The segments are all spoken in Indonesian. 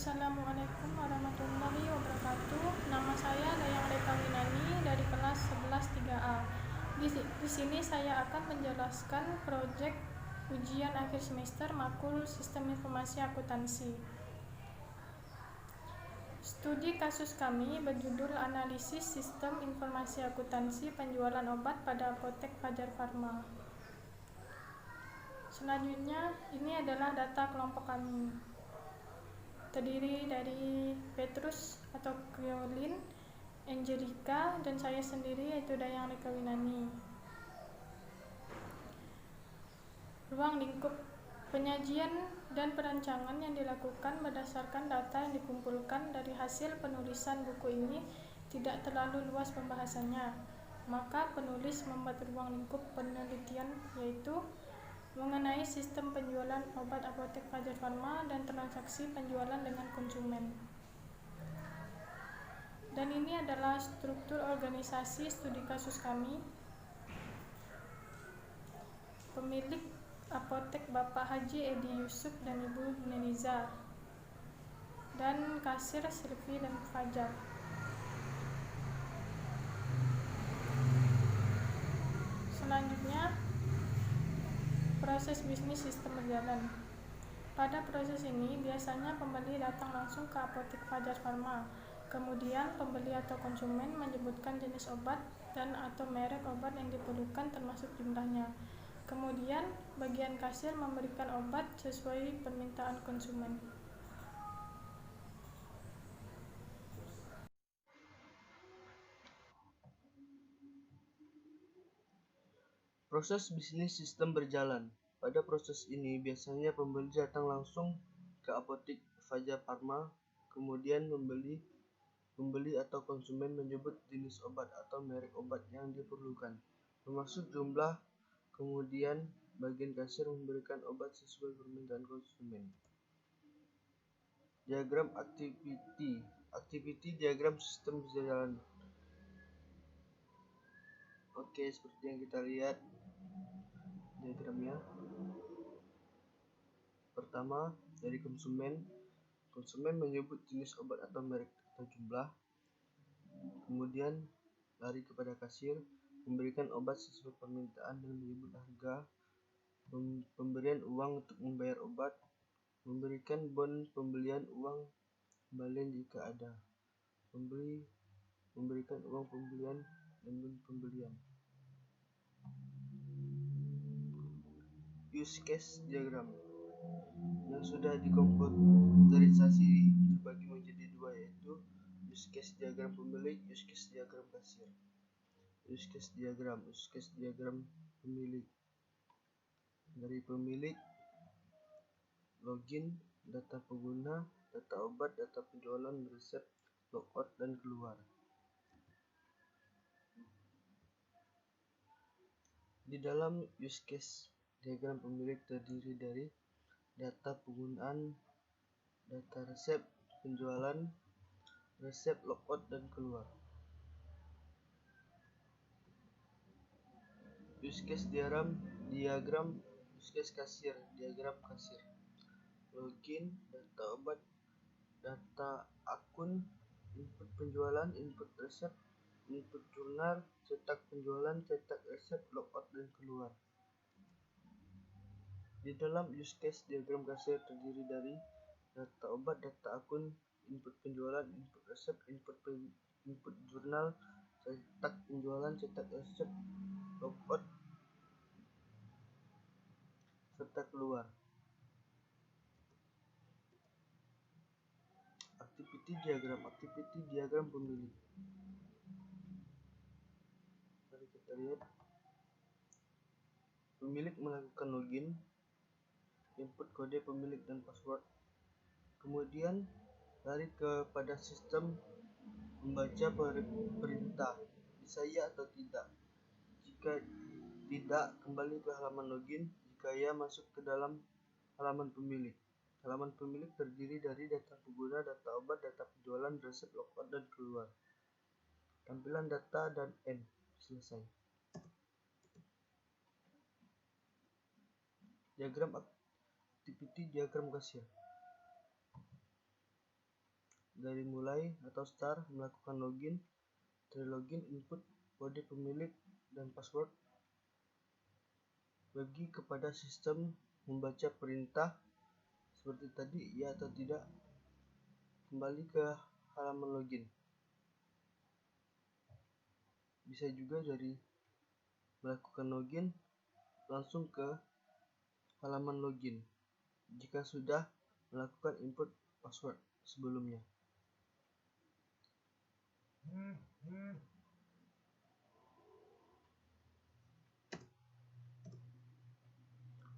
Assalamualaikum warahmatullahi wabarakatuh. Nama saya Dayang Reka Winani dari kelas 11 3A. Di sini saya akan menjelaskan proyek ujian akhir semester makul Sistem Informasi Akuntansi. Studi kasus kami berjudul Analisis Sistem Informasi Akuntansi Penjualan Obat pada Apotek Fajar Pharma. Selanjutnya, ini adalah data kelompok kami. Terdiri dari Petrus atau Kriolin, Angelica, dan saya sendiri yaitu Dayang Reka Winani. Ruang lingkup penyajian dan perancangan yang dilakukan berdasarkan data yang dikumpulkan dari hasil penulisan buku ini tidak terlalu luas pembahasannya, maka penulis membuat ruang lingkup penelitian yaitu mengenai sistem penjualan obat Apotek Fajar Pharma dan transaksi penjualan dengan konsumen. Dan ini adalah struktur organisasi studi kasus kami. Pemilik apotek Bapak Haji Edi Yusuf dan Ibu Neniza, dan kasir Silvi dan Fajar. Selanjutnya, proses bisnis sistem berjalan. Pada proses ini, biasanya pembeli datang langsung ke apotek Fajar Pharma. Kemudian, pembeli atau konsumen menyebutkan jenis obat dan atau merek obat yang diperlukan termasuk jumlahnya. Kemudian, bagian kasir memberikan obat sesuai permintaan konsumen. Proses bisnis sistem berjalan. Pada proses ini, biasanya pembeli datang langsung ke apotek Fajar Pharma, kemudian pembeli atau konsumen menyebut jenis obat atau merek obat yang diperlukan, termasuk jumlah, kemudian bagian kasir memberikan obat sesuai permintaan konsumen. Diagram activity diagram sistem berjalan. Oke, seperti yang kita lihat diagramnya. Pertama, dari konsumen menyebut jenis obat atau merek atau jumlah. Kemudian lari kepada kasir, memberikan obat sesuai permintaan dan menyebut harga. Pemberian uang untuk membayar obat, memberikan bon pembelian, uang kembalian jika ada. Pembeli memberikan uang pembelian dan bon pembelian. Use case diagram yang sudah dikomputerisasi terbagi menjadi dua, yaitu use case diagram pemilik, use case diagram kasir. Use case diagram pemilik. Dari pemilik, login, data pengguna, data obat, data penjualan, resep, logout, dan keluar. Di dalam use case diagram pemilik terdiri dari data penggunaan, data resep, penjualan, resep, logout, dan keluar. Use case diagram use case kasir, diagram kasir. Login, data obat, data akun, input penjualan, input resep, input jurnal, cetak penjualan, cetak resep, logout, dan keluar. Di dalam use case diagram kasir terdiri dari data obat, data akun, input penjualan, input resep, input jurnal, cetak penjualan, cetak resep, logout, serta keluar. Activity diagram pemilik. Mari kita lihat. Pemilik melakukan login, input kode pemilik dan password, kemudian lari kepada sistem membaca perintah bisa ya atau tidak. Jika tidak, kembali ke halaman login. Jika ya, masuk ke dalam halaman pemilik. Halaman pemilik terdiri dari data pengguna, data obat, data penjualan, resep, logout, dan keluar. Tampilan data dan end. Selesai. Diagram activity diagram kasir. dari mulai atau start melakukan login, login, input kode pemilik dan password, pergi kepada sistem membaca perintah seperti tadi, ya atau tidak, kembali ke halaman login. Bisa juga dari melakukan login langsung ke halaman login jika sudah melakukan input password sebelumnya.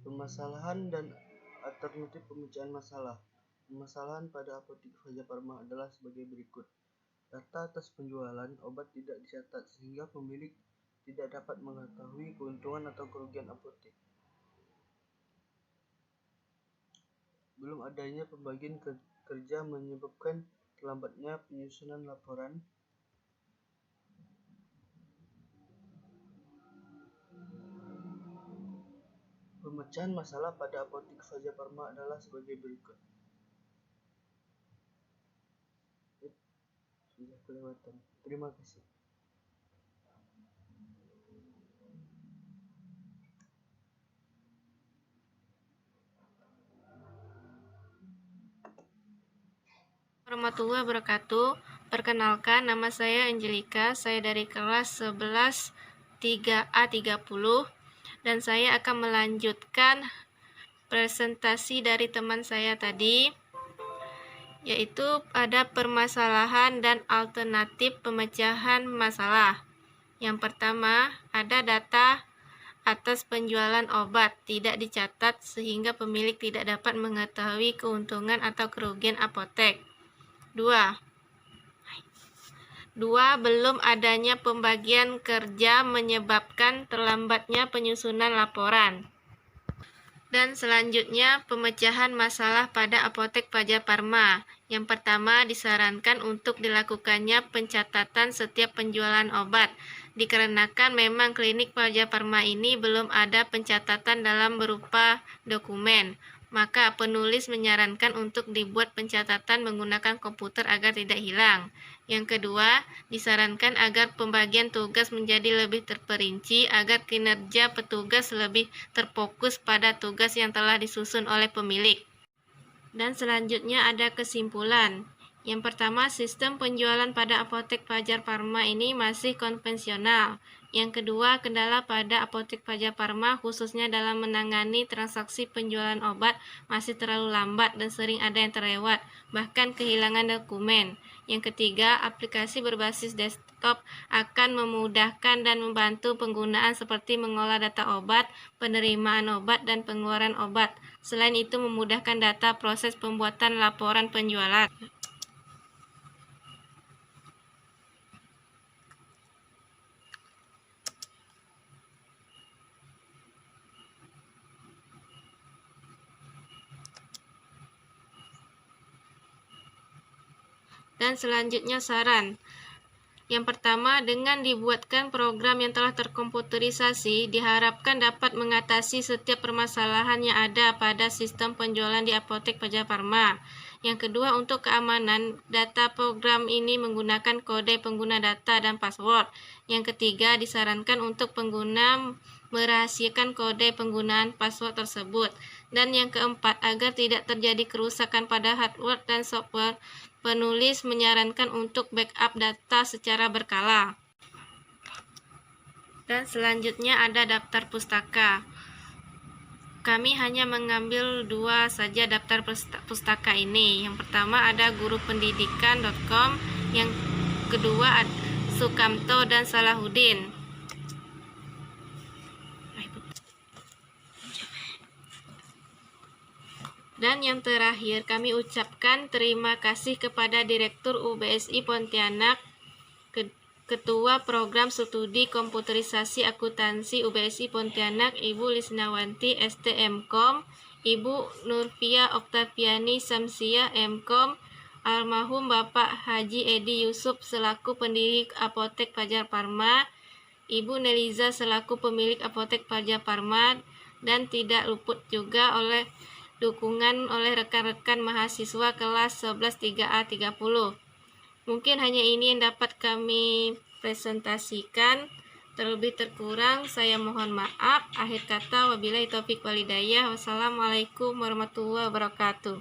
Permasalahan dan alternatif pemecahan masalah. Permasalahan pada apotek Fajar Pharma adalah sebagai berikut. Data atas penjualan obat tidak dicatat sehingga pemilik tidak dapat mengetahui keuntungan atau kerugian apotek. Belum adanya pembagian kerja menyebabkan terlambatnya penyusunan laporan. Pemecahan masalah pada apotek Fajar Pharma adalah sebagai berikut. Sudah kelewatan. Terima kasih. Warahmatullahi wabarakatuh. Perkenalkan, nama saya Angelika. Saya dari kelas 11 3A30 dan saya akan melanjutkan presentasi dari teman saya tadi, yaitu ada permasalahan dan alternatif pemecahan masalah. Yang pertama, ada data atas penjualan obat tidak dicatat sehingga pemilik tidak dapat mengetahui keuntungan atau kerugian apotek. 2. Belum adanya pembagian kerja menyebabkan terlambatnya penyusunan laporan. Dan selanjutnya, pemecahan masalah pada apotek Fajar Pharma. Yang pertama, disarankan untuk dilakukannya pencatatan setiap penjualan obat, dikarenakan memang klinik Fajar Pharma ini belum ada pencatatan dalam berupa dokumen. Maka penulis menyarankan untuk dibuat pencatatan menggunakan komputer agar tidak hilang. Yang kedua, disarankan agar pembagian tugas menjadi lebih terperinci agar kinerja petugas lebih terfokus pada tugas yang telah disusun oleh pemilik. Dan selanjutnya ada kesimpulan. Yang pertama, sistem penjualan pada apotek Fajar Pharma ini masih konvensional. Yang kedua, kendala pada apotek Fajar Pharma khususnya dalam menangani transaksi penjualan obat masih terlalu lambat dan sering ada yang terlewat, bahkan kehilangan dokumen. Yang ketiga, aplikasi berbasis desktop akan memudahkan dan membantu penggunaan seperti mengolah data obat, penerimaan obat, dan pengeluaran obat. Selain itu, memudahkan data proses pembuatan laporan penjualan. Dan selanjutnya saran. Yang pertama, dengan dibuatkan program yang telah terkomputerisasi, diharapkan dapat mengatasi setiap permasalahan yang ada pada sistem penjualan di apotek Fajar Pharma. Yang kedua, untuk keamanan, data program ini menggunakan kode pengguna data dan password. Yang ketiga, disarankan untuk pengguna merahasiakan kode penggunaan password tersebut. Dan yang keempat, agar tidak terjadi kerusakan pada hardware dan software, penulis menyarankan untuk backup data secara berkala. Dan selanjutnya ada daftar pustaka. Kami hanya mengambil 2 saja daftar pustaka ini. Yang pertama ada gurupendidikan.com, yang kedua Sukamto dan Salahuddin. Dan yang terakhir, kami ucapkan terima kasih kepada Direktur UBSI Pontianak, Ketua Program Studi Komputerisasi Akuntansi UBSI Pontianak, Ibu Lisnawanti STMkom, Ibu Nurfia Oktaviani Samsiah MKom, almarhum Bapak Haji Edi Yusuf selaku pendiri Apotek Fajar Pharma, Ibu Neliza selaku pemilik Apotek Fajar Pharma, dan tidak luput juga oleh dukungan oleh rekan-rekan mahasiswa kelas 11 3A 30. Mungkin hanya ini yang dapat kami presentasikan. Terlebih terkurang saya mohon maaf. Akhir kata, wabillahi taufik walhidayah. Wassalamualaikum warahmatullahi wabarakatuh.